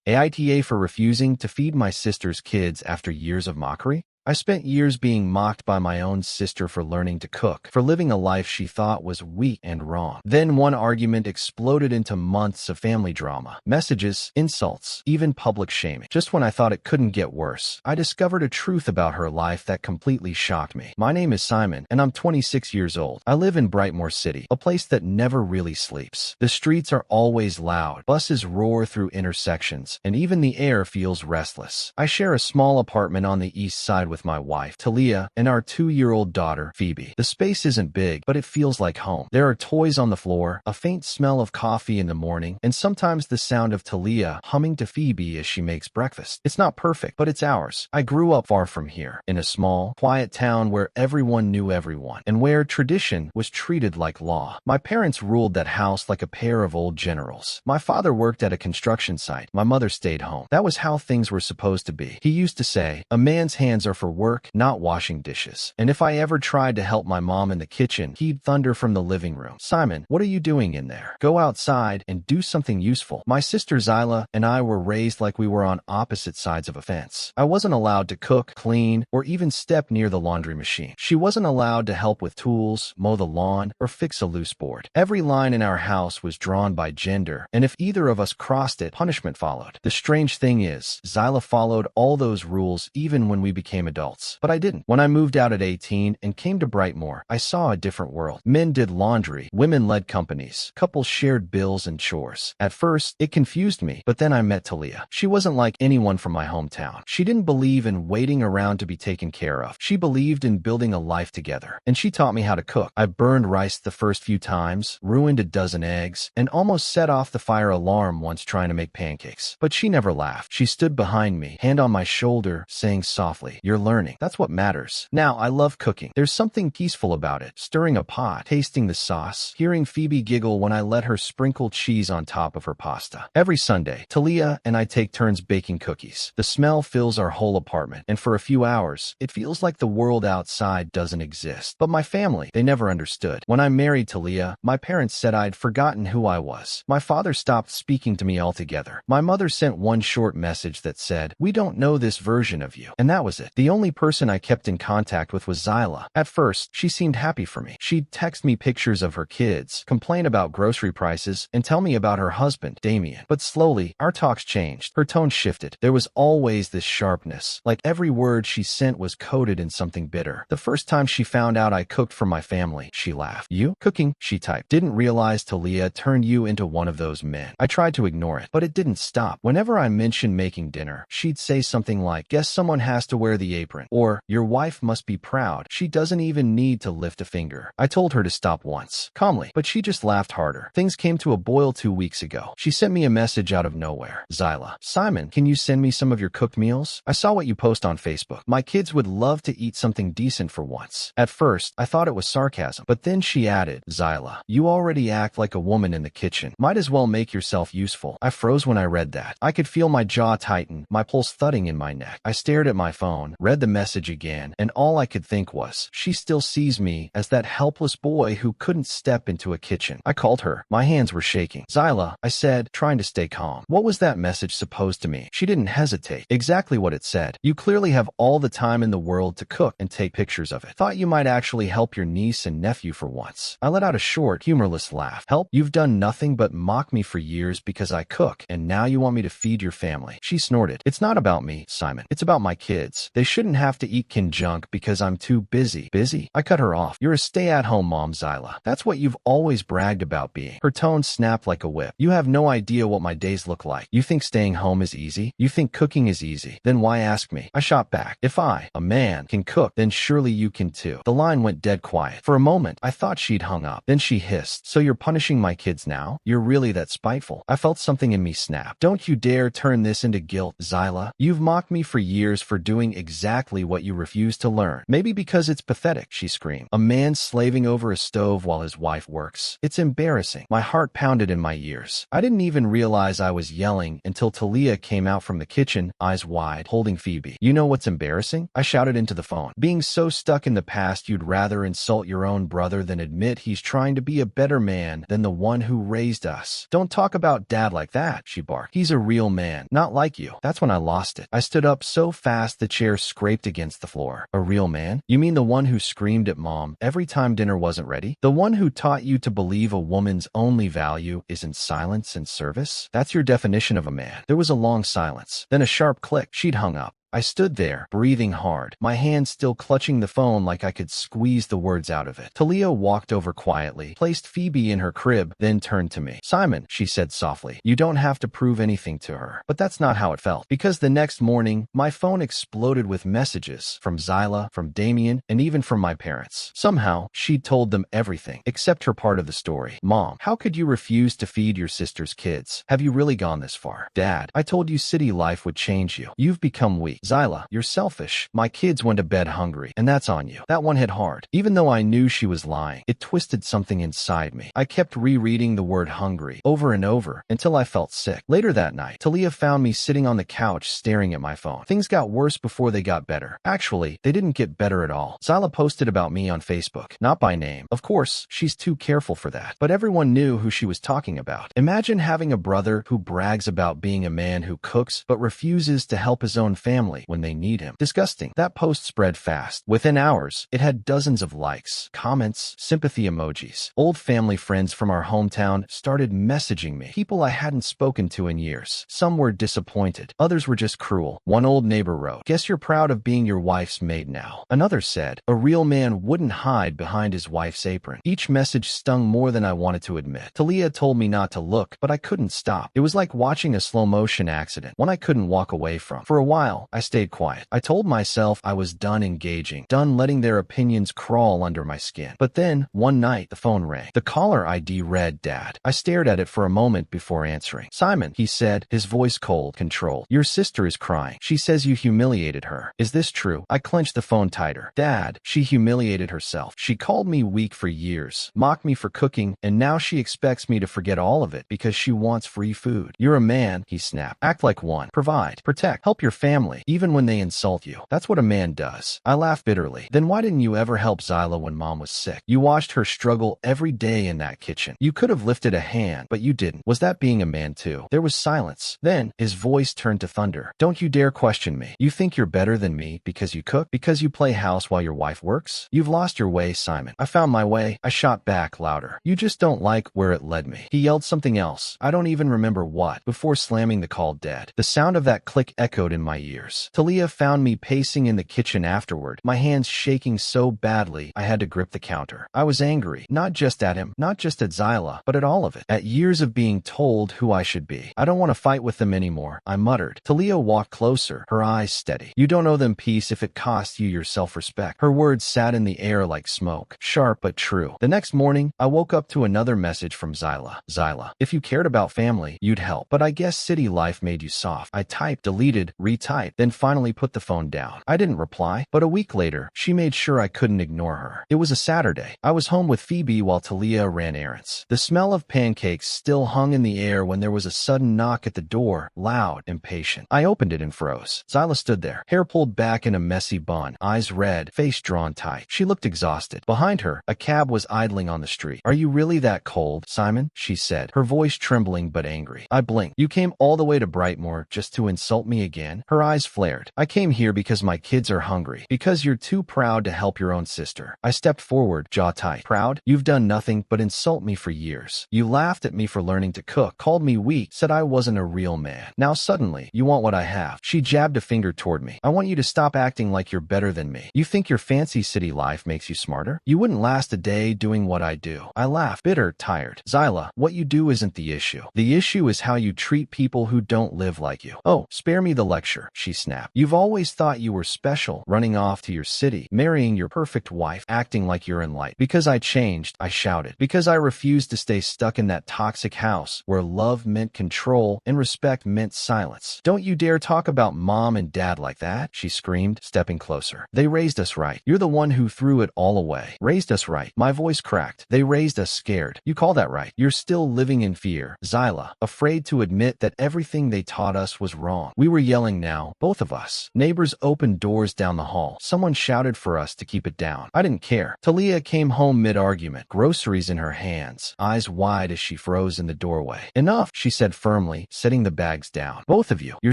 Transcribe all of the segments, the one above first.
AITA for refusing to feed my sister's kids after years of mockery? I spent years being mocked by my own sister for learning to cook, for living a life she thought was weak and wrong. Then one argument exploded into months of family drama, messages, insults, even public shaming. Just when I thought it couldn't get worse, I discovered a truth about her life that completely shocked me. My name is Simon, and I'm 26 years old. I live in Brightmoor City, a place that never really sleeps. The streets are always loud, buses roar through intersections, and even the air feels restless. I share a small apartment on the east side with my wife, Talia, and our 2-year-old daughter, Phoebe. The space isn't big, but it feels like home. There are toys on the floor, a faint smell of coffee in the morning, and sometimes the sound of Talia humming to Phoebe as she makes breakfast. It's not perfect, but it's ours. I grew up far from here, in a small, quiet town where everyone knew everyone, and where tradition was treated like law. My parents ruled that house like a pair of old generals. My father worked at a construction site. My mother stayed home. That was how things were supposed to be. He used to say, "A man's hands are for work, not washing dishes." And if I ever tried to help my mom in the kitchen, he'd thunder from the living room, "Simon, what are you doing in there? Go outside and do something useful." My sister Zyla and I were raised like we were on opposite sides of a fence. I wasn't allowed to cook, clean, or even step near the laundry machine. She wasn't allowed to help with tools, mow the lawn, or fix a loose board. Every line in our house was drawn by gender, and if either of us crossed it, punishment followed. The strange thing is, Zyla followed all those rules even when we became adults. But I didn't. When I moved out at 18 and came to Brightmoor, I saw a different world. Men did laundry, women led companies, couples shared bills and chores. At first, it confused me, but then I met Talia. She wasn't like anyone from my hometown. She didn't believe in waiting around to be taken care of. She believed in building a life together, and she taught me how to cook. I burned rice the first few times, ruined a dozen eggs, and almost set off the fire alarm once trying to make pancakes. But she never laughed. She stood behind me, hand on my shoulder, saying softly, "You're learning. That's what matters." Now, I love cooking. There's something peaceful about it. Stirring a pot, tasting the sauce, hearing Phoebe giggle when I let her sprinkle cheese on top of her pasta. Every Sunday, Talia and I take turns baking cookies. The smell fills our whole apartment, and for a few hours, it feels like the world outside doesn't exist. But my family, they never understood. When I married Talia, my parents said I'd forgotten who I was. My father stopped speaking to me altogether. My mother sent one short message that said, "We don't know this version of you." And that was it. The only person I kept in contact with was Zyla. At first, she seemed happy for me. She'd text me pictures of her kids, complain about grocery prices, and tell me about her husband, Damien. But slowly, our talks changed. Her tone shifted. There was always this sharpness, like every word she sent was coded in something bitter. The first time she found out I cooked for my family, she laughed. "You? Cooking?" she typed. "Didn't realize Talia turned you into one of those men." I tried to ignore it, but it didn't stop. Whenever I mentioned making dinner, she'd say something like, "Guess someone has to wear the apron," or "Your wife must be proud. She doesn't even need to lift a finger." I told her to stop once, calmly, but she just laughed harder. Things came to a boil 2 weeks ago. She sent me a message out of nowhere. "Zyla, Simon, can you send me some of your cooked meals? I saw what you post on Facebook. My kids would love to eat something decent for once." At first, I thought it was sarcasm, but then she added, "Zyla, you already act like a woman in the kitchen. Might as well make yourself useful." I froze when I read that. I could feel my jaw tighten, my pulse thudding in my neck. I stared at my phone, read the message again, and all I could think was, she still sees me as that helpless boy who couldn't step into a kitchen. I called her. My hands were shaking. "Zyla," I said, trying to stay calm. "What was that message supposed to mean?" She didn't hesitate. "Exactly what it said. You clearly have all the time in the world to cook and take pictures of it. Thought you might actually help your niece and nephew for once." I let out a short, humorless laugh. "Help? You've done nothing but mock me for years because I cook, and now you want me to feed your family." She snorted. "It's not about me, Simon. It's about my kids. They shouldn't have to eat junk because I'm too busy." "Busy?" I cut her off. "You're a stay-at-home mom, Zyla. That's what you've always bragged about being." Her tone snapped like a whip. "You have no idea what my days look like. You think staying home is easy? You think cooking is easy? Then why ask me?" I shot back. "If I, a man, can cook, then surely you can too." The line went dead quiet. For a moment, I thought she'd hung up. Then she hissed, "So you're punishing my kids now? You're really that spiteful?" I felt something in me snap. "Don't you dare turn this into guilt, Zyla. You've mocked me for years for doing exactly exactly what you refuse to learn. Maybe because it's pathetic, she screamed. A man slaving over a stove while his wife works. It's embarrassing. My heart pounded in my ears. I didn't even realize I was yelling until Talia came out from the kitchen, eyes wide, holding Phoebe. You know what's embarrassing? I shouted into the phone. Being so stuck in the past you'd rather insult your own brother than admit he's trying to be a better man than the one who raised us. Don't talk about dad like that, she barked. He's a real man, not like you. That's when I lost it. I stood up so fast the chair scraped against the floor. A real man? You mean the one who screamed at mom every time dinner wasn't ready? The one who taught you to believe a woman's only value is in silence and service? That's your definition of a man. There was a long silence, then a sharp click. She'd hung up. I stood there, breathing hard, my hand still clutching the phone like I could squeeze the words out of it. Talia walked over quietly, placed Phoebe in her crib, then turned to me. Simon, she said softly, you don't have to prove anything to her. But that's not how it felt. Because the next morning, my phone exploded with messages from Zyla, from Damien, and even from my parents. Somehow, she'd told them everything, except her part of the story. Mom, how could you refuse to feed your sister's kids? Have you really gone this far? Dad, I told you city life would change you. You've become weak. Zyla, you're selfish. My kids went to bed hungry, and that's on you. That one hit hard. Even though I knew she was lying, it twisted something inside me. I kept rereading the word hungry over and over until I felt sick. Later that night, Talia found me sitting on the couch staring at my phone. Things got worse before they got better. Actually, they didn't get better at all. Zyla posted about me on Facebook, not by name. Of course, she's too careful for that, but everyone knew who she was talking about. Imagine having a brother who brags about being a man who cooks but refuses to help his own family when they need him. Disgusting. That post spread fast. Within hours, it had dozens of likes, comments, sympathy emojis. Old family friends from our hometown started messaging me. People I hadn't spoken to in years. Some were disappointed. Others were just cruel. One old neighbor wrote, "Guess you're proud of being your wife's maid now." Another said, "A real man wouldn't hide behind his wife's apron." Each message stung more than I wanted to admit. Talia told me not to look, but I couldn't stop. It was like watching a slow-motion accident, one I couldn't walk away from. For a while, I stayed quiet. I told myself I was done engaging, done letting their opinions crawl under my skin. But then, one night, the phone rang. The caller ID read, "Dad." I stared at it for a moment before answering. "Simon," he said, his voice cold, controlled. "Your sister is crying. She says you humiliated her. Is this true?" I clenched the phone tighter. "Dad, she humiliated herself. She called me weak for years, mocked me for cooking, and now she expects me to forget all of it because she wants free food. You're a man," he snapped. "Act like one. Provide, protect, help your family, even when they insult you. That's what a man does." I laughed bitterly. "Then why didn't you ever help Zyla when mom was sick? You watched her struggle every day in that kitchen. You could have lifted a hand, but you didn't. Was that being a man too?" There was silence. Then his voice turned to thunder. "Don't you dare question me. You think you're better than me because you cook? Because you play house while your wife works? You've lost your way, Simon." I found my way. I shot back louder. "You just don't like where it led me." He yelled something else. I don't even remember what, before slamming the call dead. The sound of that click echoed in my ears. Talia found me pacing in the kitchen afterward, my hands shaking so badly I had to grip the counter. I was angry, not just at him, not just at Zyla, but at all of it. At years of being told who I should be. "I don't want to fight with them anymore," I muttered. Talia walked closer, her eyes steady. "You don't owe them peace if it costs you your self-respect." Her words sat in the air like smoke, sharp but true. The next morning, I woke up to another message from Zyla. "Zyla, if you cared about family, you'd help. But I guess city life made you soft." I typed, deleted, retyped, then finally put the phone down. I didn't reply, but a week later, she made sure I couldn't ignore her. It was a Saturday. I was home with Phoebe while Talia ran errands. The smell of pancakes still hung in the air when there was a sudden knock at the door, loud, impatient. I opened it and froze. Zyla stood there, hair pulled back in a messy bun, eyes red, face drawn tight. She looked exhausted. Behind her, a cab was idling on the street. "Are you really that cold, Simon?" she said, her voice trembling but angry. I blinked. "You came all the way to Brightmoor just to insult me again?" Her eyes flared. "I came here because my kids are hungry. Because you're too proud to help your own sister." I stepped forward, jaw tight. "Proud? You've done nothing but insult me for years. You laughed at me for learning to cook, called me weak, said I wasn't a real man. Now suddenly, you want what I have." She jabbed a finger toward me. "I want you to stop acting like you're better than me. You think your fancy city life makes you smarter? You wouldn't last a day doing what I do." I laughed, bitter, tired. "Zyla, what you do isn't the issue. The issue is how you treat people who don't live like you." "Oh, spare me the lecture," she snapped. You've always thought you were special, running off to your city, marrying your perfect wife, acting like you're in light. Because I changed, I shouted. Because I refused to stay stuck in that toxic house where love meant control and respect meant silence. Don't you dare talk about mom and dad like that, she screamed, stepping closer. They raised us right. You're the one who threw it all away. Raised us right. My voice cracked. They raised us scared. You call that right? You're still living in fear. Zyla, afraid to admit that everything they taught us was wrong. We were yelling now, both of us. Neighbors opened doors down the hall. Someone shouted for us to keep it down. I didn't care. Talia came home mid-argument, groceries in her hands, eyes wide as she froze in the doorway. Enough, she said firmly, setting the bags down. Both of you. You're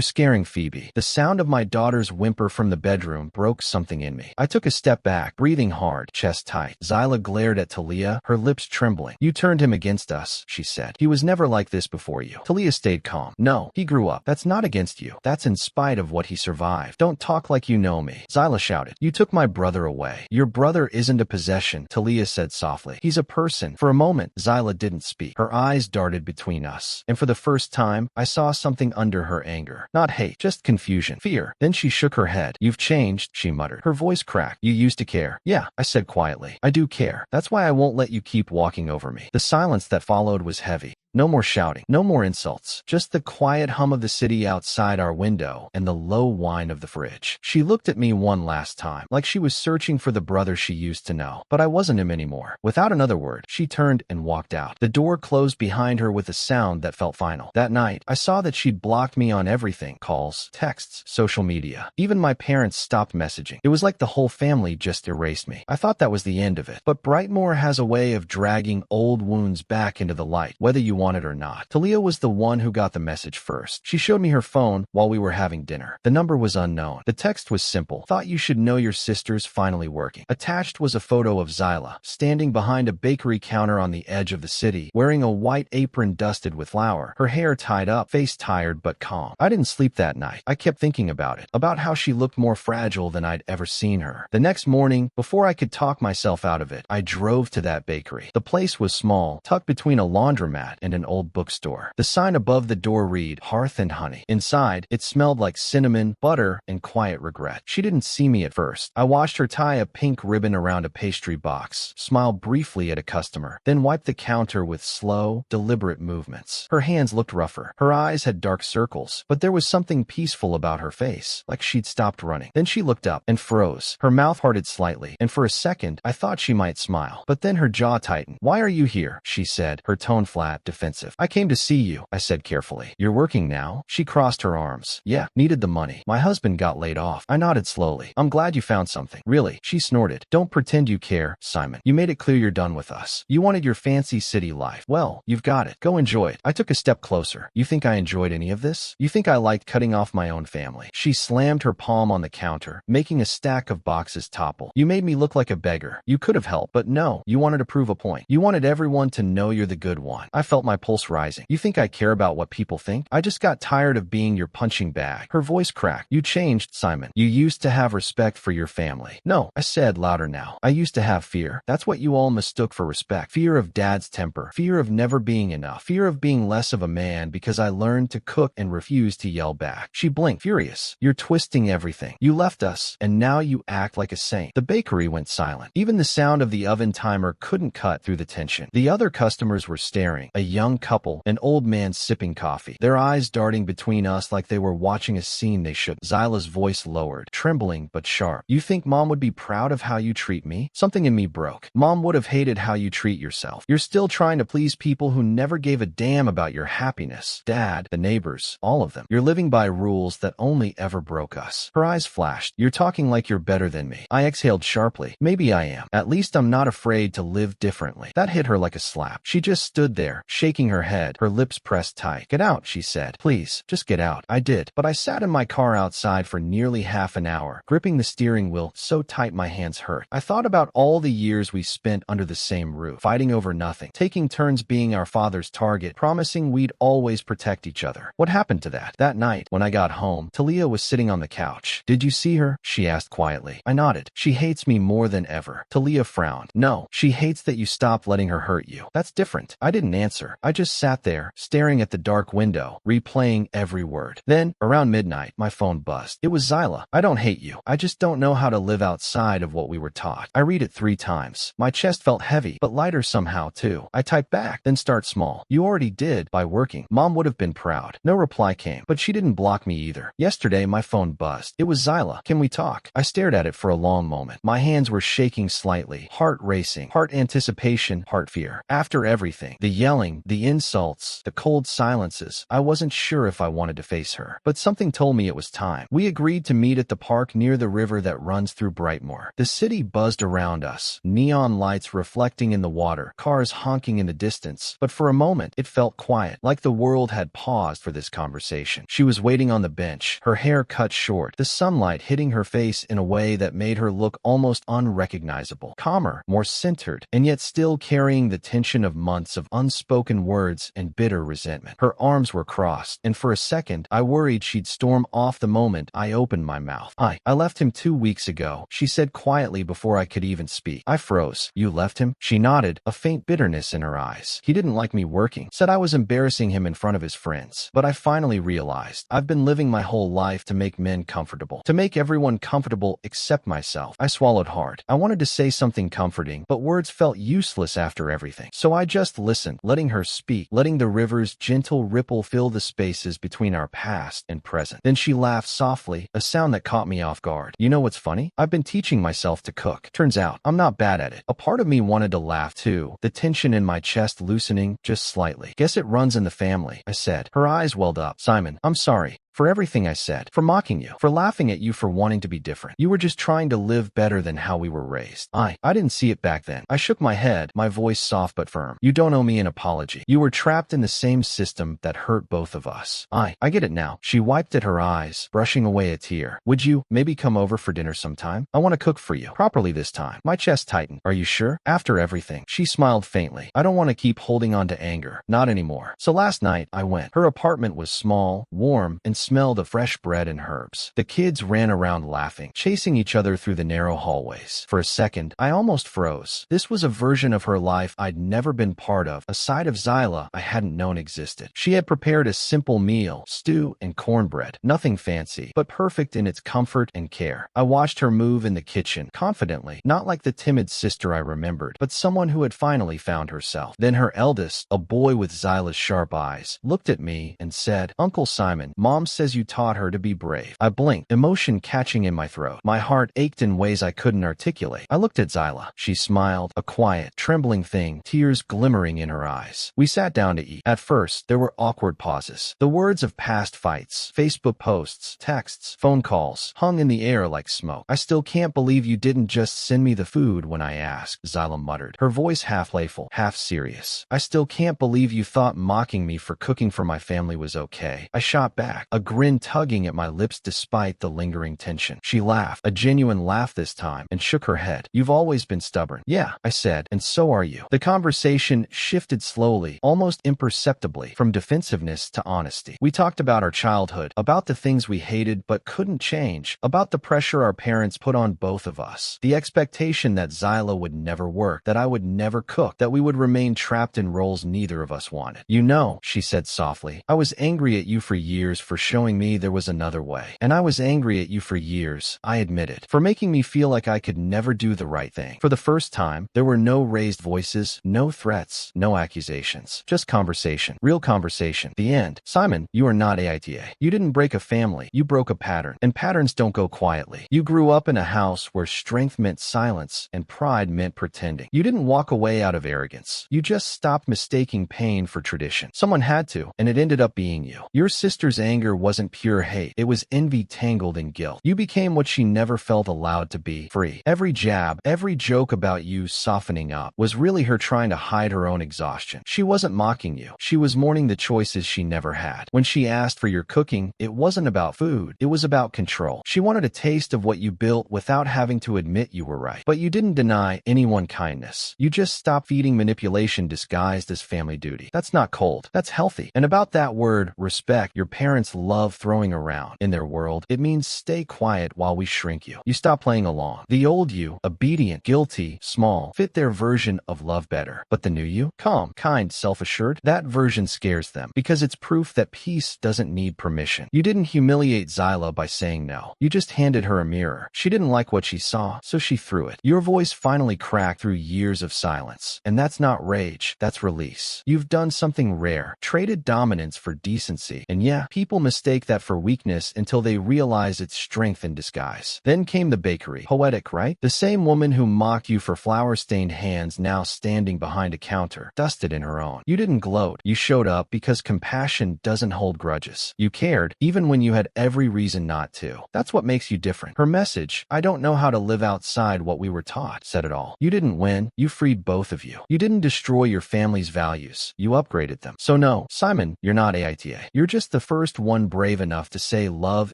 scaring Phoebe. The sound of my daughter's whimper from the bedroom broke something in me. I took a step back, breathing hard, chest tight. Zyla glared at Talia, her lips trembling. You turned him against us, she said. He was never like this before you. Talia stayed calm. No, he grew up. That's not against you. That's in spite of what he survived. Don't talk like you know me. Zyla shouted. You took my brother away. Your brother isn't a possession, Talia said softly. He's a person. For a moment, Zyla didn't speak. Her eyes darted between us, and for the first time, I saw something under her anger. Not hate, just confusion, fear. Then she shook her head. You've changed, she muttered. Her voice cracked. You used to care. Yeah, I said quietly. I do care. That's why I won't let you keep walking over me. The silence that followed was heavy. No more shouting, no more insults, just the quiet hum of the city outside our window and the low whine of the fridge. She looked at me one last time, like she was searching for the brother she used to know, but I wasn't him anymore. Without another word, she turned and walked out. The door closed behind her with a sound that felt final. That night, I saw that she'd blocked me on everything: calls, texts, social media. Even my parents stopped messaging. It was like the whole family just erased me. I thought that was the end of it, but Brightmoor has a way of dragging old wounds back into the light, whether you want it or not. Talia was the one who got the message first. She showed me her phone while we were having dinner. The number was unknown. The text was simple. Thought you should know your sister's finally working. Attached was a photo of Zyla, standing behind a bakery counter on the edge of the city, wearing a white apron dusted with flour, her hair tied up, face tired but calm. I didn't sleep that night. I kept thinking about it, about how she looked more fragile than I'd ever seen her. The next morning, before I could talk myself out of it, I drove to that bakery. The place was small, tucked between a laundromat and an old bookstore. The sign above the door read, Hearth and Honey. Inside, it smelled like cinnamon, butter, and quiet regret. She didn't see me at first. I watched her tie a pink ribbon around a pastry box, smile briefly at a customer, then wipe the counter with slow, deliberate movements. Her hands looked rougher. Her eyes had dark circles, but there was something peaceful about her face, like she'd stopped running. Then she looked up and froze. Her mouth parted slightly, and for a second, I thought she might smile. But then her jaw tightened. Why are you here? She said, her tone flat, defensive. I came to see you, I said carefully. You're working now? She crossed her arms. Yeah, needed the money. My husband got laid off. I nodded slowly. I'm glad you found something. Really? She snorted. Don't pretend you care, Simon. You made it clear you're done with us. You wanted your fancy city life. Well, you've got it. Go enjoy it. I took a step closer. You think I enjoyed any of this? You think I liked cutting off my own family? She slammed her palm on the counter, making a stack of boxes topple. You made me look like a beggar. You could have helped, but no. You wanted to prove a point. You wanted everyone to know you're the good one. I felt my pulse rising. You think I care about what people think? I just got tired of being your punching bag. Her voice cracked. You changed, Simon. You used to have respect for your family. No, I said louder now. I used to have fear. That's what you all mistook for respect. Fear of dad's temper. Fear of never being enough. Fear of being less of a man because I learned to cook and refused to yell back. She blinked, furious. You're twisting everything. You left us, and now you act like a saint. The bakery went silent. Even the sound of the oven timer couldn't cut through the tension. The other customers were staring. A young couple, an old man sipping coffee, their eyes darting between us like they were watching a scene they should. Zyla's voice lowered, trembling but sharp. You think Mom would be proud of how you treat me? Something in me broke. Mom would have hated how you treat yourself. You're still trying to please people who never gave a damn about your happiness. Dad, the neighbors, all of them. You're living by rules that only ever broke us. Her eyes flashed. You're talking like you're better than me. I exhaled sharply. Maybe I am. At least I'm not afraid to live differently. That hit her like a slap. She just stood there, shaking her head, her lips pressed tight. Get out, she said. Please, just get out. I did. But I sat in my car outside for nearly half an hour, gripping the steering wheel so tight my hands hurt. I thought about all the years we spent under the same roof, fighting over nothing, taking turns being our father's target, promising we'd always protect each other. What happened to that? That night, when I got home, Talia was sitting on the couch. Did you see her? She asked quietly. I nodded. She hates me more than ever. Talia frowned. No, she hates that you stopped letting her hurt you. That's different. I didn't answer. answer. I just sat there, staring at the dark window, replaying every word. Then, around midnight, my phone buzzed. It was Zyla. I don't hate you. I just don't know how to live outside of what we were taught. I read it 3 times. My chest felt heavy, but lighter somehow too. I typed back, then start small. You already did, by working. Mom would have been proud. No reply came, but she didn't block me either. Yesterday, my phone buzzed. It was Zyla. Can we talk? I stared at it for a long moment. My hands were shaking slightly, heart racing, heart anticipation, heart fear. After everything, the yelling, the insults, the cold silences, I wasn't sure if I wanted to face her. But something told me it was time. We agreed to meet at the park near the river that runs through Brightmoor. The city buzzed around us, neon lights reflecting in the water, cars honking in the distance. But for a moment, it felt quiet, like the world had paused for this conversation. She was waiting on the bench, her hair cut short, the sunlight hitting her face in a way that made her look almost unrecognizable. Calmer, more centered, and yet still carrying the tension of months of unspoken words and bitter resentment. Her arms were crossed, and for a second, I worried she'd storm off the moment I opened my mouth. I left him 2 weeks ago, she said quietly before I could even speak. I froze. You left him? She nodded, a faint bitterness in her eyes. He didn't like me working, said I was embarrassing him in front of his friends. But I finally realized I've been living my whole life to make men comfortable, to make everyone comfortable except myself. I swallowed hard. I wanted to say something comforting, but words felt useless after everything. So I just listened, letting her speak, letting the river's gentle ripple fill the spaces between our past and present. Then she laughed softly, a sound that caught me off guard. You know what's funny? I've been teaching myself to cook. Turns out, I'm not bad at it. A part of me wanted to laugh too, the tension in my chest loosening just slightly. Guess it runs in the family, I said. Her eyes welled up. Simon, I'm sorry. For everything I said, for mocking you, for laughing at you for wanting to be different. You were just trying to live better than how we were raised. I didn't see it back then. I shook my head, my voice soft but firm. You don't owe me an apology. You were trapped in the same system that hurt both of us. I get it now. She wiped at her eyes, brushing away a tear. Would you maybe come over for dinner sometime? I want to cook for you. Properly this time. My chest tightened. Are you sure? After everything. She smiled faintly. I don't want to keep holding on to anger. Not anymore. So last night, I went. Her apartment was small, warm, and smelled of fresh bread and herbs. The kids ran around laughing, chasing each other through the narrow hallways. For a second, I almost froze. This was a version of her life I'd never been part of, a side of Zyla I hadn't known existed. She had prepared a simple meal, stew and cornbread. Nothing fancy, but perfect in its comfort and care. I watched her move in the kitchen, confidently, not like the timid sister I remembered, but someone who had finally found herself. Then her eldest, a boy with Zyla's sharp eyes, looked at me and said, Uncle Simon, Mom says you taught her to be brave. I blinked, emotion catching in my throat. My heart ached in ways I couldn't articulate. I looked at Zyla. She smiled, a quiet, trembling thing, tears glimmering in her eyes. We sat down to eat. At first, there were awkward pauses. The words of past fights, Facebook posts, texts, phone calls, hung in the air like smoke. I still can't believe you didn't just send me the food when I asked, Zyla muttered, her voice half playful, half serious. I still can't believe you thought mocking me for cooking for my family was okay. I shot back, a grin tugging at my lips despite the lingering tension. She laughed, a genuine laugh this time, and shook her head. You've always been stubborn. Yeah, I said, and so are you. The conversation shifted slowly, almost imperceptibly, from defensiveness to honesty. We talked about our childhood, about the things we hated but couldn't change, about the pressure our parents put on both of us, the expectation that Zyla would never work, that I would never cook, that we would remain trapped in roles neither of us wanted. You know, she said softly, I was angry at you for years for showing me there was another way. And I was angry at you for years, I admitted, for making me feel like I could never do the right thing. For the first time, there were no raised voices, no threats, no accusations. Just conversation. Real conversation. The end. Simon, you are not AITA. You didn't break a family. You broke a pattern. And patterns don't go quietly. You grew up in a house where strength meant silence and pride meant pretending. You didn't walk away out of arrogance. You just stopped mistaking pain for tradition. Someone had to, and it ended up being you. Your sister's anger wasn't pure hate. It was envy tangled in guilt. You became what she never felt allowed to be, free. Every jab, every joke about you softening up was really her trying to hide her own exhaustion. She wasn't mocking you. She was mourning the choices she never had. When she asked for your cooking, it wasn't about food. It was about control. She wanted a taste of what you built without having to admit you were right. But you didn't deny anyone kindness. You just stopped feeding manipulation disguised as family duty. That's not cold. That's healthy. And about that word, respect, your parents love throwing around. In their world, it means stay quiet while we shrink you. You stop playing along. The old you, obedient, guilty, small, fit their version of love better. But the new you, calm, kind, self-assured, that version scares them because it's proof that peace doesn't need permission. You didn't humiliate Zyla by saying no. You just handed her a mirror. She didn't like what she saw, so she threw it. Your voice finally cracked through years of silence. And that's not rage, that's release. You've done something rare, traded dominance for decency. And yeah, people mistake that for weakness until they realize it's strength in disguise. Then came the bakery. Poetic, right? The same woman who mocked you for flour-stained hands now standing behind a counter, dusted in her own. You didn't gloat. You showed up because compassion doesn't hold grudges. You cared, even when you had every reason not to. That's what makes you different. Her message, I don't know how to live outside what we were taught, said it all. You didn't win. You freed both of you. You didn't destroy your family's values. You upgraded them. So no, Simon, you're not AITA. You're just the first one brave enough to say love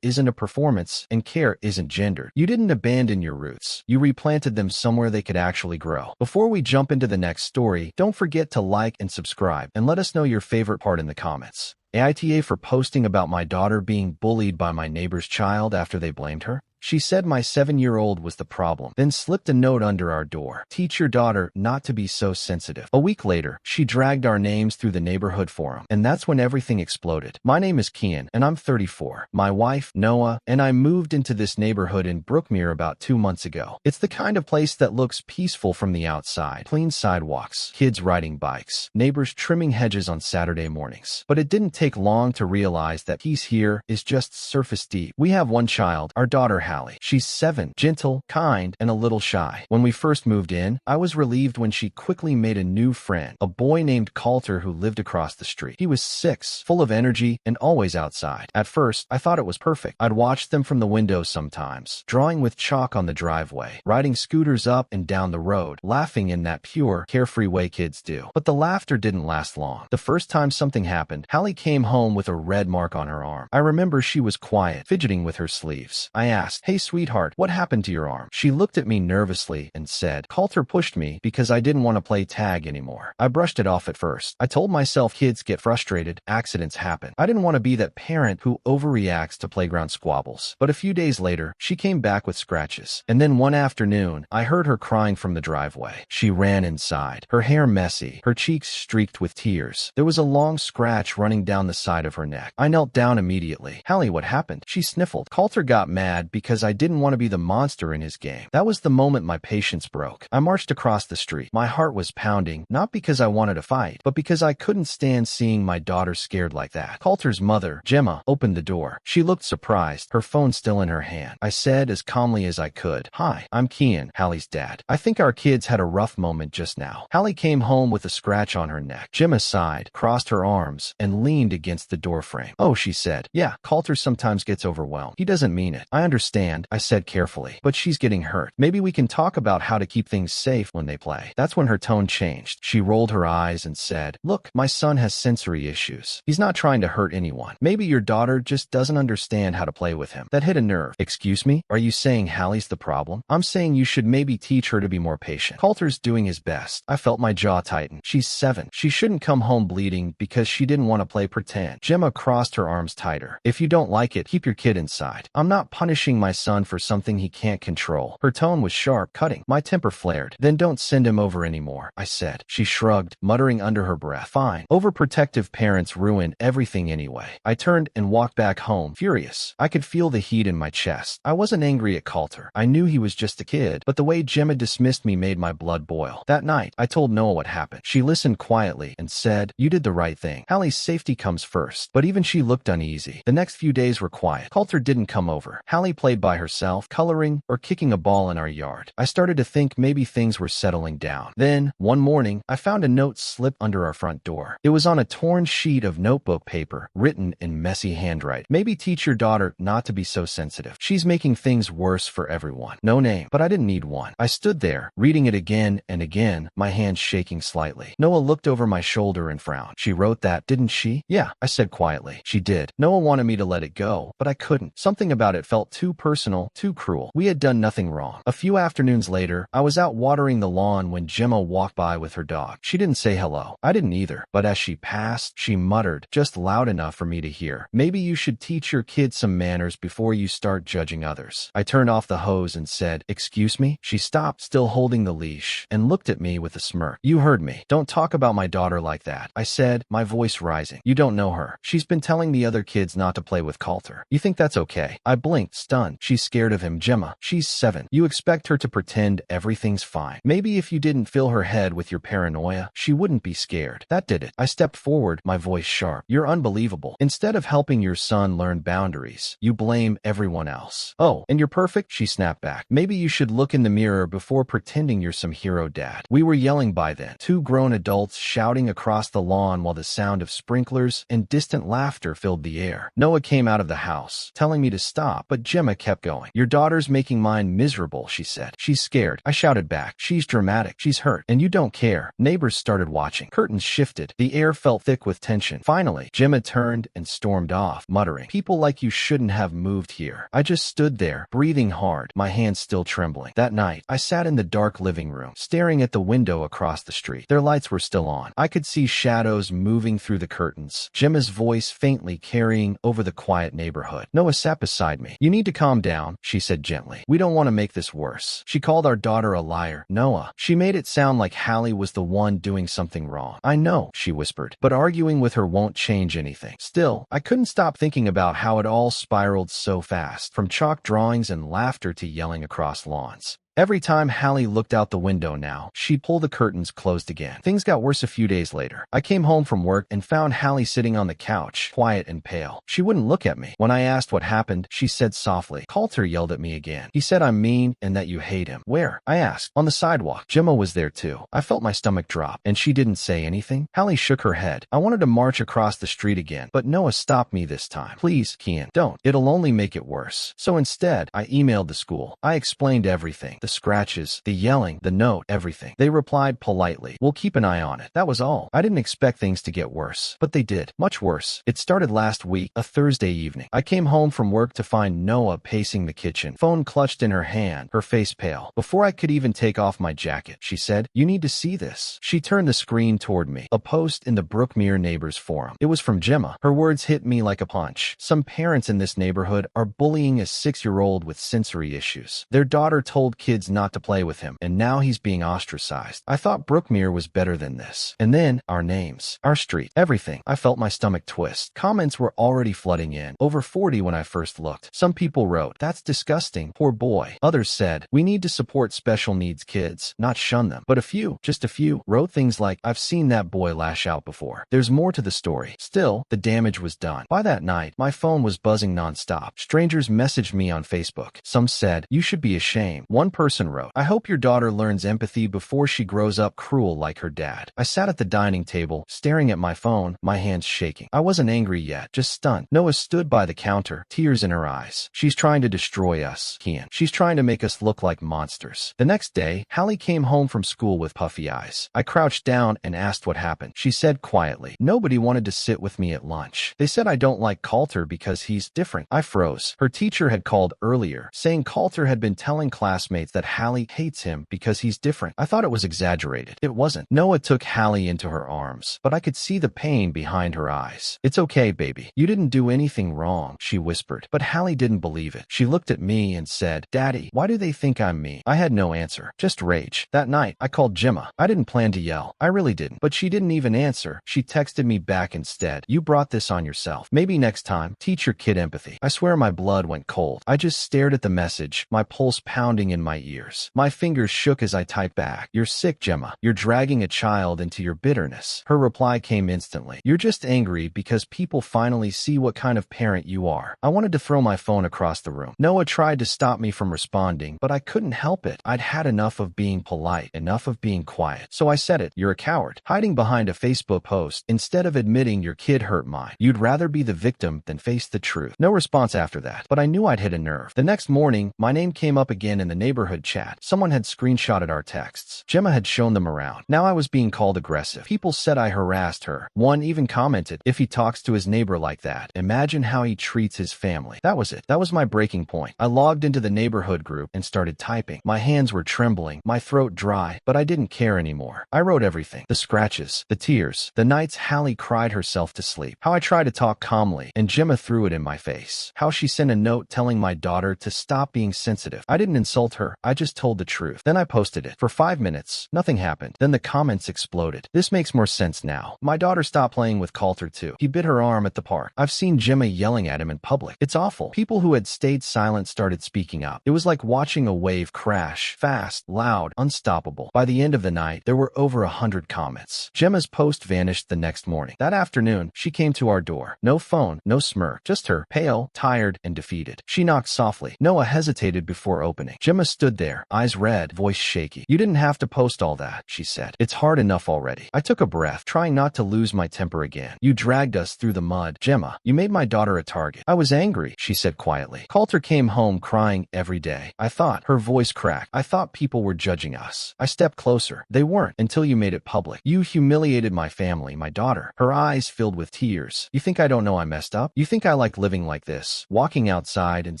isn't a performance and care isn't gendered. You didn't abandon your roots. You replanted them somewhere they could actually grow. Before we jump into the next story, don't forget to like and subscribe, and let us know your favorite part in the comments. AITA for posting about my daughter being bullied by my neighbor's child after they blamed her. She said my 7-year-old was the problem, then slipped a note under our door. Teach your daughter not to be so sensitive. A week later, she dragged our names through the neighborhood forum, and that's when everything exploded. My name is Kian, and I'm 34. My wife, Noah, and I moved into this neighborhood in Brookmere about 2 months ago. It's the kind of place that looks peaceful from the outside. Clean sidewalks, kids riding bikes, neighbors trimming hedges on Saturday mornings. But it didn't take long to realize that peace here is just surface deep. We have one child, our daughter Hallie. She's 7, gentle, kind, and a little shy. When we first moved in, I was relieved when she quickly made a new friend, a boy named Coulter who lived across the street. He was 6, full of energy, and always outside. At first, I thought it was perfect. I'd watch them from the window sometimes, drawing with chalk on the driveway, riding scooters up and down the road, laughing in that pure, carefree way kids do. But the laughter didn't last long. The first time something happened, Hallie came home with a red mark on her arm. I remember she was quiet, fidgeting with her sleeves. I asked, "Hey, sweetheart, what happened to your arm?" She looked at me nervously and said, "Coulter pushed me because I didn't want to play tag anymore." I brushed it off at first. I told myself kids get frustrated, accidents happen. I didn't want to be that parent who overreacts to playground squabbles. But a few days later, she came back with scratches. And then one afternoon, I heard her crying from the driveway. She ran inside, her hair messy, her cheeks streaked with tears. There was a long scratch running down the side of her neck. I knelt down immediately. "Hallie, what happened?" She sniffled. Coulter got mad because I didn't want to be the monster in his game. That was the moment my patience broke. I marched across the street. My heart was pounding, not because I wanted to fight, but because I couldn't stand seeing my daughter scared like that. Coulter's mother, Gemma, opened the door. She looked surprised, her phone still in her hand. I said as calmly as I could, "Hi, I'm Kian, Hallie's dad. I think our kids had a rough moment just now." Hallie came home with a scratch on her neck. Gemma sighed, crossed her arms, and leaned against the doorframe. "Oh," she said. "Yeah, Coulter sometimes gets overwhelmed. He doesn't mean it. I understand," I said carefully. "But she's getting hurt. Maybe we can talk about how to keep things safe when they play." That's when her tone changed. She rolled her eyes and said, "Look, my son has sensory issues. He's not trying to hurt anyone. Maybe your daughter just doesn't understand how to play with him." That hit a nerve. "Excuse me? Are you saying Hallie's the problem?" "I'm saying you should maybe teach her to be more patient. Coulter's doing his best." I felt my jaw tighten. "She's 7. She shouldn't come home bleeding because she didn't want to play pretend." Gemma crossed her arms tighter. "If you don't like it, keep your kid inside. I'm not punishing my son for something he can't control." Her tone was sharp, cutting. My temper flared. "Then don't send him over anymore," I said. She shrugged, muttering under her breath, "Fine. Overprotective parents ruin everything anyway." I turned and walked back home, furious. I could feel the heat in my chest. I wasn't angry at Coulter. I knew he was just a kid, but the way Gemma dismissed me made my blood boil. That night, I told Noah what happened. She listened quietly and said, "You did the right thing. Hallie's safety comes first." But even she looked uneasy. The next few days were quiet. Coulter didn't come over. Hallie played by herself, coloring or kicking a ball in our yard. I started to think maybe things were settling down. Then, one morning, I found a note slipped under our front door. It was on a torn sheet of notebook paper, written in messy handwriting. "Maybe teach your daughter not to be so sensitive. She's making things worse for everyone." No name, but I didn't need one. I stood there, reading it again and again, my hands shaking slightly. Noah looked over my shoulder and frowned. "She wrote that, didn't she?" "Yeah," I said quietly. "She did." Noah wanted me to let it go, but I couldn't. Something about it felt too personal, too cruel. We had done nothing wrong. A few afternoons later, I was out watering the lawn when Gemma walked by with her dog. She didn't say hello. I didn't either. But as she passed, she muttered, just loud enough for me to hear, "Maybe you should teach your kids some manners before you start judging others." I turned off the hose and said, "Excuse me?" She stopped, still holding the leash, and looked at me with a smirk. "You heard me. Don't talk about my daughter like that," I said, my voice rising. "You don't know her. She's been telling the other kids not to play with Coulter. You think that's okay?" I blinked, stunned. "She's scared of him, Gemma. She's 7. You expect her to pretend everything's fine. Maybe if you didn't fill her head with your paranoia, she wouldn't be scared." That did it. I stepped forward, my voice sharp. "You're unbelievable. Instead of helping your son learn boundaries, you blame everyone else." "Oh, and you're perfect?" she snapped back. "Maybe you should look in the mirror before pretending you're some hero dad." We were yelling by then. 2 grown adults shouting across the lawn while the sound of sprinklers and distant laughter filled the air. Noah came out of the house, telling me to stop, but Gemma kept going. "Your daughter's making mine miserable," she said. "She's scared." I shouted back. "She's dramatic. She's hurt. And you don't care." Neighbors started watching. Curtains shifted. The air felt thick with tension. Finally, Gemma turned and stormed off, muttering, "People like you shouldn't have moved here." I just stood there, breathing hard, my hands still trembling. That night, I sat in the dark living room, staring at the window across the street. Their lights were still on. I could see shadows moving through the curtains, Gemma's voice faintly carrying over the quiet neighborhood. Noah sat beside me. "You need to calm down," she said gently. "We don't want to make this worse." She called our daughter a liar. "Noah." She made it sound like Hallie was the one doing something wrong. "I know," she whispered, "but arguing with her won't change anything." Still, I couldn't stop thinking about how it all spiraled so fast, from chalk drawings and laughter to yelling across lawns. Every time Hallie looked out the window now, she'd pull the curtains closed again. Things got worse a few days later. I came home from work and found Hallie sitting on the couch, quiet and pale. She wouldn't look at me. When I asked what happened, she said softly, "Coulter yelled at me again. He said I'm mean and that you hate him." "Where?" I asked. "On the sidewalk." Gemma was there too. I felt my stomach drop. "And she didn't say anything?" Hallie shook her head. I wanted to march across the street again, but Noah stopped me this time. "Please, Kian, don't. It'll only make it worse." So instead, I emailed the school. I explained everything. The scratches, the yelling, the note, everything. They replied politely, "We'll keep an eye on it." That was all. I didn't expect things to get worse, but they did. Much worse. It started last week, a Thursday evening. I came home from work to find Noah pacing the kitchen, phone clutched in her hand, her face pale. Before I could even take off my jacket, she said, "You need to see this." She turned the screen toward me. A post in the Brookmere Neighbors Forum. It was from Gemma. Her words hit me like a punch. "Some parents in this neighborhood are bullying a 6-year-old with sensory issues. Their daughter told kids not to play with him, and now he's being ostracized. I thought Brookmere was better than this." And then, our names, our street, everything. I felt my stomach twist. Comments were already flooding in. Over 40 when I first looked. Some people wrote, "That's disgusting. Poor boy." Others said, "We need to support special needs kids, not shun them." But a few, just a few, wrote things like, "I've seen that boy lash out before. There's more to the story." Still, the damage was done. By that night, my phone was buzzing nonstop. Strangers messaged me on Facebook. Some said, "You should be ashamed." One person wrote, "I hope your daughter learns empathy before she grows up cruel like her dad." I sat at the dining table, staring at my phone, my hands shaking. I wasn't angry yet, just stunned. Noah stood by the counter, tears in her eyes. "She's trying to destroy us, Kian. She's trying to make us look like monsters." The next day, Hallie came home from school with puffy eyes. I crouched down and asked what happened. She said quietly, "Nobody wanted to sit with me at lunch. They said I don't like Coulter because he's different." I froze. Her teacher had called earlier, saying Coulter had been telling classmates that Hallie hates him because he's different. I thought it was exaggerated. It wasn't. Noah took Hallie into her arms, but I could see the pain behind her eyes. "It's okay, baby. You didn't do anything wrong," she whispered. But Hallie didn't believe it. She looked at me and said, "Daddy, why do they think I'm me?" I had no answer, just rage. That night, I called Gemma. I didn't plan to yell. I really didn't. But she didn't even answer. She texted me back instead. "You brought this on yourself. Maybe next time, teach your kid empathy." I swear my blood went cold. I just stared at the message, my pulse pounding in my ears. My fingers shook as I typed back, "You're sick, Gemma. You're dragging a child into your bitterness." Her reply came instantly. "You're just angry because people finally see what kind of parent you are." I wanted to throw my phone across the room. Noah tried to stop me from responding, but I couldn't help it. I'd had enough of being polite, enough of being quiet. So I said it. "You're a coward, hiding behind a Facebook post instead of admitting your kid hurt mine. You'd rather be the victim than face the truth." No response after that, but I knew I'd hit a nerve. The next morning, my name came up again in the neighborhood neighborhood chat. Someone had screenshotted our texts. Gemma had shown them around. Now I was being called aggressive. People said I harassed her. One even commented, if he talks to his neighbor like that, imagine how he treats his family. That was it. That was my breaking point. I logged into the neighborhood group and started typing. My hands were trembling, my throat dry, but I didn't care anymore. I wrote everything. The scratches, the tears, the nights Hallie cried herself to sleep, how I tried to talk calmly and Gemma threw it in my face, how she sent a note telling my daughter to stop being sensitive. I didn't insult her, I just told the truth. Then I posted it. For 5 minutes, nothing happened. Then the comments exploded. This makes more sense now. My daughter stopped playing with Coulter too. He bit her arm at the park. I've seen Gemma yelling at him in public. It's awful. People who had stayed silent started speaking up. It was like watching a wave crash, fast, loud, unstoppable. By the end of the night, there were over 100 comments. Gemma's post vanished the next morning. That afternoon, she came to our door. No phone, no smirk, just her, pale, tired, and defeated. She knocked softly. Noah hesitated before opening. Gemma stood there, eyes red, voice shaky. You didn't have to post all that, she said. It's hard enough already. I took a breath, trying not to lose my temper again. You dragged us through the mud. Gemma, you made my daughter a target. I was angry, she said quietly. Coulter came home crying every day. I thought, her voice cracked. I thought people were judging us. I stepped closer. They weren't, until you made it public. You humiliated my family, my daughter. Her eyes filled with tears. You think I don't know I messed up? You think I like living like this? Walking outside and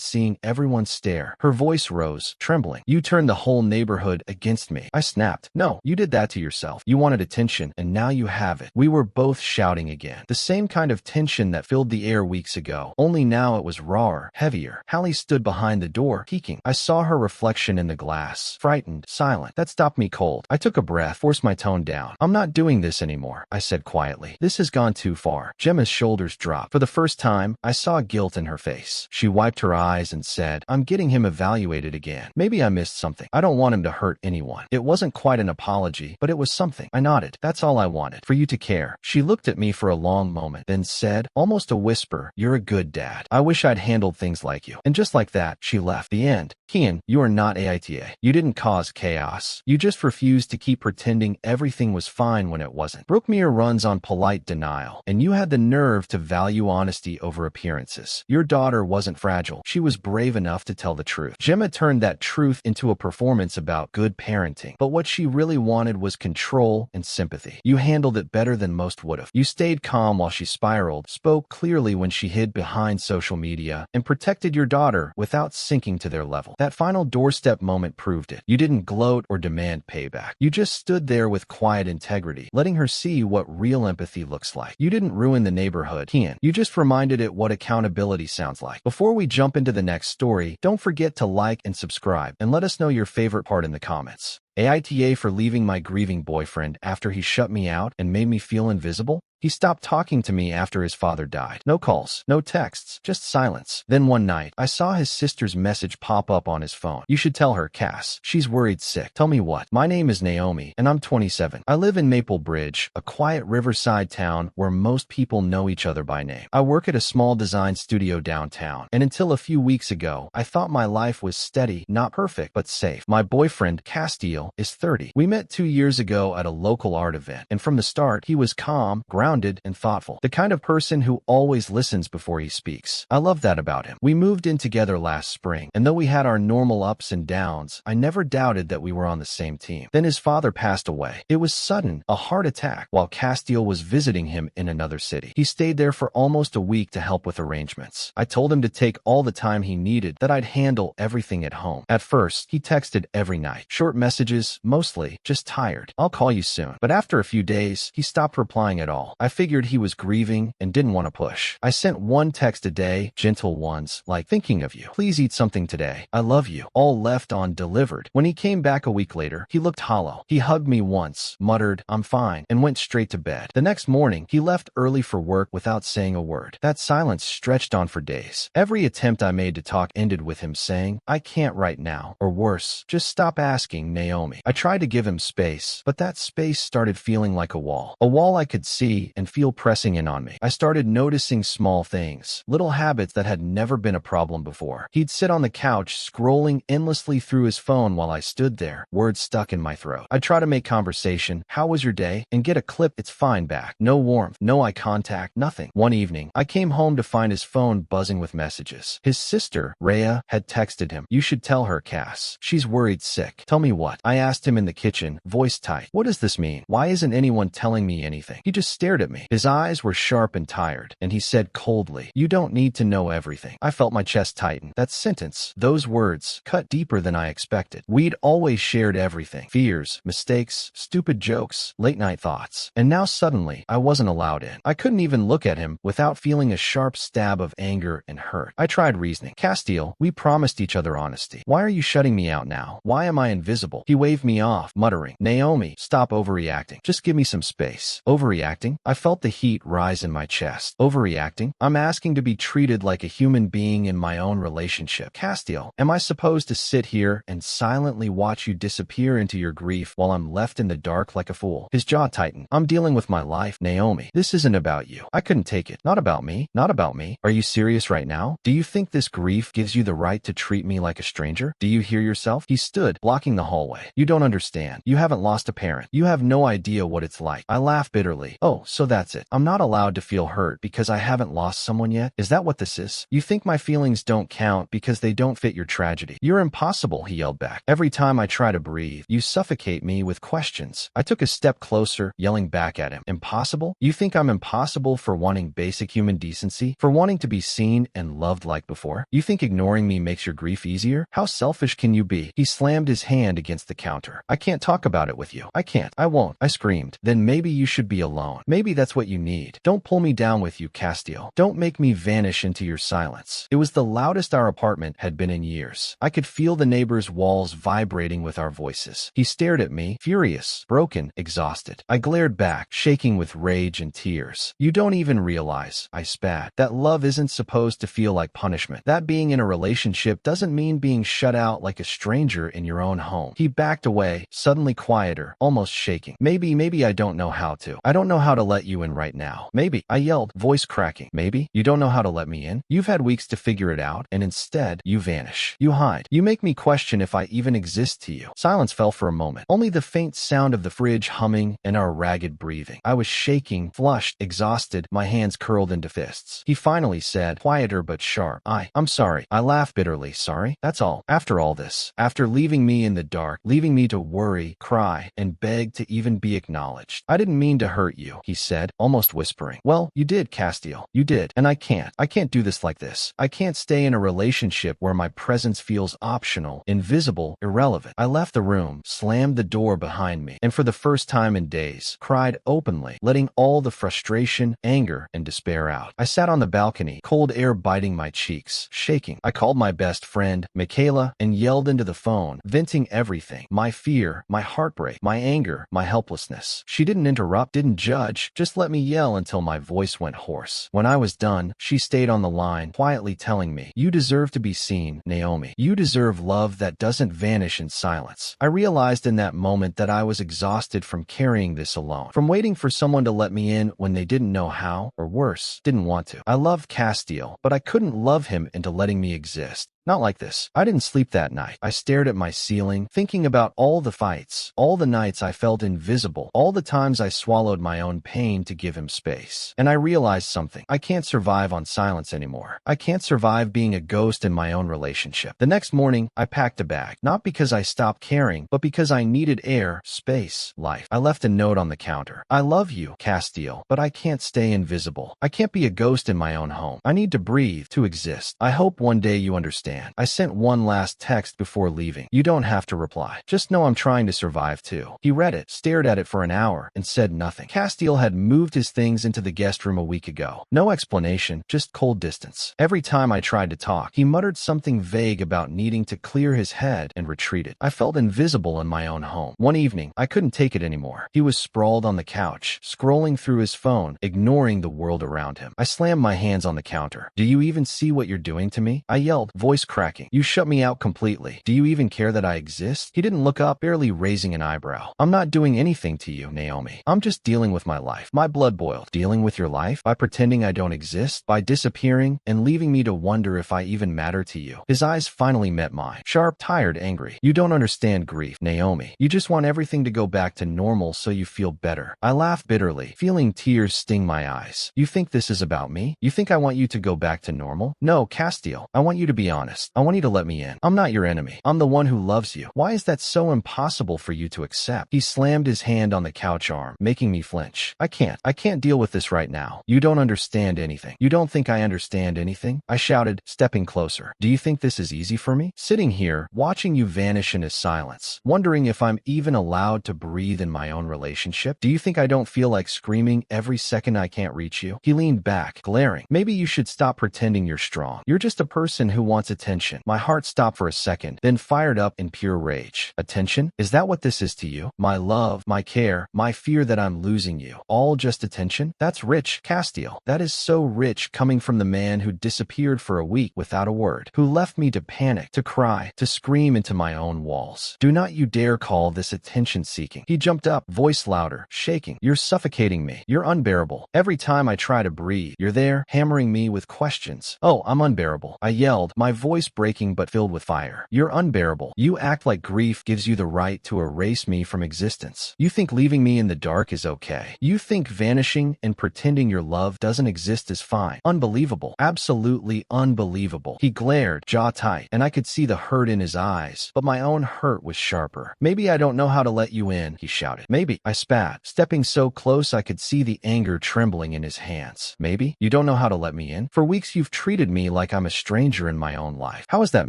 seeing everyone stare. Her voice rose, trembling. You turned the whole neighborhood against me. I snapped. No, you did that to yourself. You wanted attention, and now you have it. We were both shouting again. The same kind of tension that filled the air weeks ago. Only now it was rawer, heavier. Hallie stood behind the door, peeking. I saw her reflection in the glass. Frightened, silent. That stopped me cold. I took a breath, forced my tone down. I'm not doing this anymore, I said quietly. This has gone too far. Gemma's shoulders dropped. For the first time, I saw guilt in her face. She wiped her eyes and said, I'm getting him evaluated again. Maybe I missed something. I don't want him to hurt anyone. It wasn't quite an apology, but it was something. I nodded. That's all I wanted. For you to care. She looked at me for a long moment, then said, almost a whisper, you're a good dad. I wish I'd handled things like you. And just like that, she left. The end. Kian, you are not AITA. You didn't cause chaos. You just refused to keep pretending everything was fine when it wasn't. Brookmere runs on polite denial, and you had the nerve to value honesty over appearances. Your daughter wasn't fragile. She was brave enough to tell the truth. Gemma turned that truth into a performance about good parenting, but what she really wanted was control and sympathy. You handled it better than most would have. You stayed calm while she spiraled, spoke clearly when she hid behind social media, and protected your daughter without sinking to their level. That final doorstep moment proved it. You didn't gloat or demand payback. You just stood there with quiet integrity, letting her see what real empathy looks like. You didn't ruin the neighborhood, Kian. You just reminded it what accountability sounds like. Before we jump into the next story, don't forget to like and subscribe, and let us know your favorite part in the comments. AITA for leaving my grieving boyfriend after he shut me out and made me feel invisible? He stopped talking to me after his father died. No calls, no texts, just silence. Then one night, I saw his sister's message pop up on his phone. You should tell her, Cass. She's worried sick. Tell me what? My name is Naomi, and I'm 27. I live in Maple Bridge, a quiet riverside town where most people know each other by name. I work at a small design studio downtown, and until a few weeks ago, I thought my life was steady, not perfect, but safe. My boyfriend, Castiel, is 30. We met 2 years ago at a local art event, and from the start, he was calm, grounded, and thoughtful. The kind of person who always listens before he speaks. I love that about him. We moved in together last spring, and though we had our normal ups and downs, I never doubted that we were on the same team. Then his father passed away. It was sudden, a heart attack, while Castiel was visiting him in another city. He stayed there for almost a week to help with arrangements. I told him to take all the time he needed, that I'd handle everything at home. At first, he texted every night. Short messages, mostly, just tired. I'll call you soon. But after a few days, he stopped replying at all. I figured he was grieving and didn't want to push. I sent one text a day, gentle ones, like, thinking of you. Please eat something today. I love you. All left on delivered. When he came back a week later, he looked hollow. He hugged me once, muttered, I'm fine, and went straight to bed. The next morning, he left early for work without saying a word. That silence stretched on for days. Every attempt I made to talk ended with him saying, I can't right now, or worse, just stop asking, Naomi. Naomi. I tried to give him space, but that space started feeling like a wall. A wall I could see and feel pressing in on me. I started noticing small things, little habits that had never been a problem before. He'd sit on the couch, scrolling endlessly through his phone while I stood there, words stuck in my throat. I'd try to make conversation, "How was your day?" and get a clip, "It's fine" back. No warmth, no eye contact, nothing. One evening, I came home to find his phone buzzing with messages. His sister, Rhea, had texted him, "You should tell her, Cass. She's worried sick." "Tell me what?" I asked him in the kitchen, voice tight. "What does this mean? Why isn't anyone telling me anything?" He just stared at me. His eyes were sharp and tired, and he said coldly, "You don't need to know everything." I felt my chest tighten. That sentence, those words, cut deeper than I expected. We'd always shared everything. Fears, mistakes, stupid jokes, late-night thoughts. And now suddenly, I wasn't allowed in. I couldn't even look at him without feeling a sharp stab of anger and hurt. I tried reasoning. "Castile, we promised each other honesty. Why are you shutting me out now? Why am I invisible?" He waved me off, muttering, "Naomi, stop overreacting. Just give me some space." Overreacting? I felt the heat rise in my chest. Overreacting? I'm asking to be treated like a human being in my own relationship. Castile, am I supposed to sit here and silently watch you disappear into your grief while I'm left in the dark like a fool? His jaw tightened. "I'm dealing with my life, Naomi. This isn't about you." I couldn't take it. "Not about me. Not about me. Are you serious right now? Do you think this grief gives you the right to treat me like a stranger? Do you hear yourself?" He stood, blocking the hallway. "You don't understand. You haven't lost a parent. You have no idea what it's like." I laughed bitterly. "Oh, so that's it. I'm not allowed to feel hurt because I haven't lost someone yet? Is that what this is? You think my feelings don't count because they don't fit your tragedy? You're impossible," he yelled back. "Every time I try to breathe, you suffocate me with questions." I took a step closer, yelling back at him, "Impossible? You think I'm impossible for wanting basic human decency? For wanting to be seen and loved like before? You think ignoring me makes your grief easier? How selfish can you be?" He slammed his hand against the counter. "I can't talk about it with you. I can't. I won't." I screamed. "Then maybe you should be alone. Maybe that's what you need. Don't pull me down with you, Castile. Don't make me vanish into your silence." It was the loudest our apartment had been in years. I could feel the neighbor's walls vibrating with our voices. He stared at me, furious, broken, exhausted. I glared back, shaking with rage and tears. "You don't even realize," I spat, "that love isn't supposed to feel like punishment. That being in a relationship doesn't mean being shut out like a stranger in your own home." He backed away, suddenly quieter, almost shaking. Maybe I don't know how to. I don't know how to let you in right now. Maybe," I yelled, voice cracking. "Maybe? You don't know how to let me in? You've had weeks to figure it out, and instead, you vanish. You hide. You make me question if I even exist to you." Silence fell for a moment. Only the faint sound of the fridge humming and our ragged breathing. I was shaking, flushed, exhausted, my hands curled into fists. He finally said, quieter but sharp, I'm sorry." I laughed bitterly. "Sorry? That's all? After all this? After leaving me in the dark, leaving me to worry, cry, and beg to even be acknowledged?" "I didn't mean to hurt you," he said, almost whispering. "Well, you did, Castile. You did. And I can't do this like this. I can't stay in a relationship where my presence feels optional, invisible, irrelevant." I left the room, slammed the door behind me, and for the first time in days, cried openly, letting all the frustration, anger, and despair out. I sat on the balcony, cold air biting my cheeks, shaking. I called my best friend, Michaela, and yelled into the phone, venting everything. My fear, my heartbreak, my anger, my helplessness. She didn't interrupt, didn't judge, just let me yell until my voice went hoarse. When I was done, she stayed on the line, quietly telling me, "You deserve to be seen, Naomi. You deserve love that doesn't vanish in silence." I realized in that moment that I was exhausted from carrying this alone, from waiting for someone to let me in when they didn't know how, or worse, didn't want to. I loved Castile, but I couldn't love him into letting me exist. Not like this. I didn't sleep that night. I stared at my ceiling, thinking about all the fights, all the nights I felt invisible, all the times I swallowed my own pain to give him space. And I realized something. I can't survive on silence anymore. I can't survive being a ghost in my own relationship. The next morning, I packed a bag, not because I stopped caring, but because I needed air, space, life. I left a note on the counter. "I love you, Castile, but I can't stay invisible. I can't be a ghost in my own home. I need to breathe, to exist. I hope one day you understand." I sent one last text before leaving. "You don't have to reply. Just know I'm trying to survive too." He read it, stared at it for an hour, and said nothing. Castile had moved his things into the guest room a week ago. No explanation, just cold distance. Every time I tried to talk, he muttered something vague about needing to clear his head and retreated. I felt invisible in my own home. One evening, I couldn't take it anymore. He was sprawled on the couch, scrolling through his phone, ignoring the world around him. I slammed my hands on the counter. "Do you even see what you're doing to me?" I yelled, voice voice cracking. You shut me out completely. Do you even care that I exist? He didn't look up, barely raising an eyebrow. I'm not doing anything to you, Naomi. I'm just dealing with my life. My blood boiled. Dealing with your life? By pretending I don't exist? By disappearing and leaving me to wonder if I even matter to you? His eyes finally met mine. Sharp, tired, angry. You don't understand grief, Naomi. You just want everything to go back to normal so you feel better. I laughed bitterly, feeling tears sting my eyes. You think this is about me? You think I want you to go back to normal? No, Castiel. I want you to be honest. I want you to let me in. I'm not your enemy. I'm the one who loves you. Why is that so impossible for you to accept? He slammed his hand on the couch arm, making me flinch. I can't deal with this right now. You don't understand anything. You don't think I understand anything? I shouted, stepping closer. Do you think this is easy for me? Sitting here, watching you vanish into silence, wondering if I'm even allowed to breathe in my own relationship? Do you think I don't feel like screaming every second I can't reach you? He leaned back, glaring. Maybe you should stop pretending you're strong. You're just a person who wants attention. My heart stopped for a second, then fired up in pure rage. Attention? Is that what this is to you? My love, my care, my fear that I'm losing you. All just attention? That's rich, Castiel. That is so rich, coming from the man who disappeared for a week without a word, who left me to panic, to cry, to scream into my own walls. Do not you dare call this attention-seeking. He jumped up, voice louder, shaking. You're suffocating me. You're unbearable. Every time I try to breathe, you're there, hammering me with questions. Oh, I'm unbearable, I yelled, my voice breaking but filled with fire. You're unbearable. You act like grief gives you the right to erase me from existence. You think leaving me in the dark is okay. You think vanishing and pretending your love doesn't exist is fine. Unbelievable. Absolutely unbelievable. He glared, jaw tight, and I could see the hurt in his eyes, but my own hurt was sharper. Maybe I don't know how to let you in, he shouted. Maybe, I spat, stepping so close I could see the anger trembling in his hands. Maybe you don't know how to let me in? For weeks you've treated me like I'm a stranger in my own life. How is that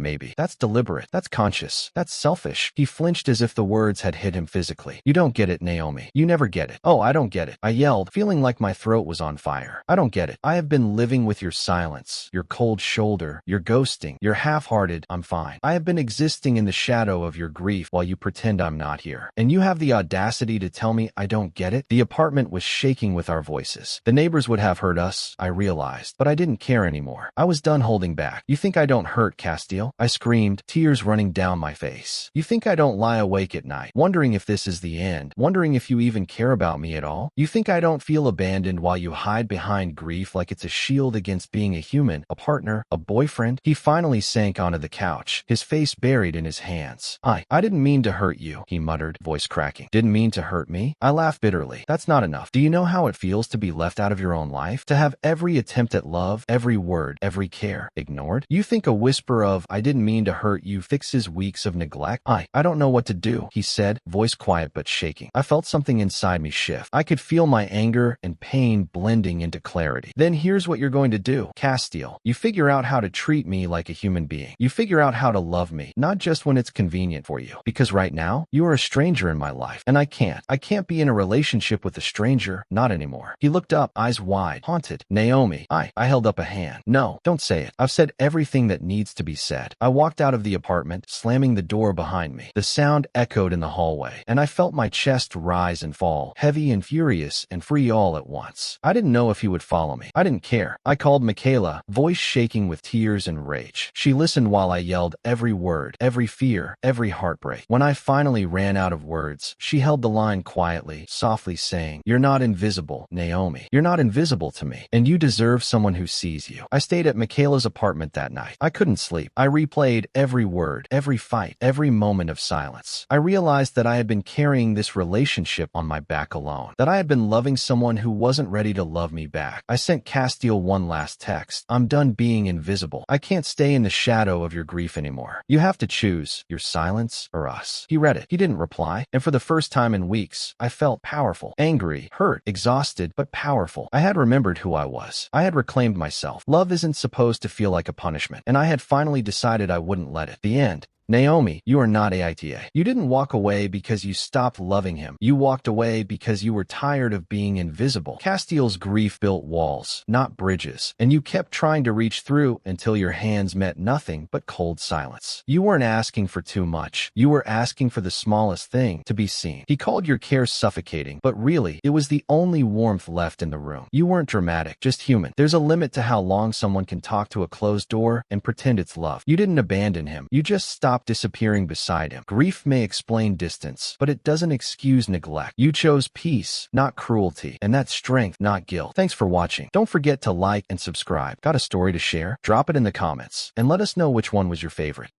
maybe? That's deliberate. That's conscious. That's selfish. He flinched as if the words had hit him physically. You don't get it, Naomi. You never get it. Oh, I don't get it, I yelled, feeling like my throat was on fire. I don't get it. I have been living with your silence, your cold shoulder, your ghosting, your half-hearted, I'm fine. I have been existing in the shadow of your grief while you pretend I'm not here. And you have the audacity to tell me I don't get it? The apartment was shaking with our voices. The neighbors would have heard us, I realized, but I didn't care anymore. I was done holding back. You think I don't hurt, Castiel? I screamed, tears running down my face. You think I don't lie awake at night, wondering if this is the end, wondering if you even care about me at all? You think I don't feel abandoned while you hide behind grief like it's a shield against being a human, a partner, a boyfriend? He finally sank onto the couch, his face buried in his hands. I didn't mean to hurt you, he muttered, voice cracking. Didn't mean to hurt me? I laughed bitterly. That's not enough. Do you know how it feels to be left out of your own life? To have every attempt at love, every word, every care ignored? You think a whisper of, I didn't mean to hurt you, fixes weeks of neglect? I don't know what to do, he said, voice quiet but shaking. I felt something inside me shift. I could feel my anger and pain blending into clarity. Then here's what you're going to do, Castiel. You figure out how to treat me like a human being. You figure out how to love me, not just when it's convenient for you. Because right now, you are a stranger in my life, and I can't be in a relationship with a stranger, not anymore. He looked up, eyes wide, haunted. Naomi, I held up a hand. No, don't say it. I've said everything that needs to be said. I walked out of the apartment, slamming the door behind me. The sound echoed in the hallway, and I felt my chest rise and fall, heavy and furious and free all at once. I didn't know if he would follow me. I didn't care. I called Michaela, voice shaking with tears and rage. She listened while I yelled every word, every fear, every heartbreak. When I finally ran out of words, she held the line quietly, softly saying, You're not invisible, Naomi. You're not invisible to me, and you deserve someone who sees you. I stayed at Michaela's apartment that night. I couldn't sleep. I replayed every word, every fight, every moment of silence. I realized that I had been carrying this relationship on my back alone, that I had been loving someone who wasn't ready to love me back. I sent Castiel one last text. I'm done being invisible. I can't stay in the shadow of your grief anymore. You have to choose your silence or us. He read it. He didn't reply, and for the first time in weeks, I felt powerful, angry, hurt, exhausted, but powerful. I had remembered who I was. I had reclaimed myself. Love isn't supposed to feel like a punishment, and I had finally decided I wouldn't let it. The end. Naomi, you are not AITA. You didn't walk away because you stopped loving him. You walked away because you were tired of being invisible. Castiel's grief built walls, not bridges, and you kept trying to reach through until your hands met nothing but cold silence. You weren't asking for too much. You were asking for the smallest thing, to be seen. He called your care suffocating, but really, it was the only warmth left in the room. You weren't dramatic, just human. There's a limit to how long someone can talk to a closed door and pretend it's love. You didn't abandon him. You just stopped disappearing beside him. Grief may explain distance, but it doesn't excuse neglect. You chose peace, not cruelty, and that's strength, not guilt. Thanks for watching. Don't forget to like and subscribe. Got a story to share? Drop it in the comments, and let us know which one was your favorite.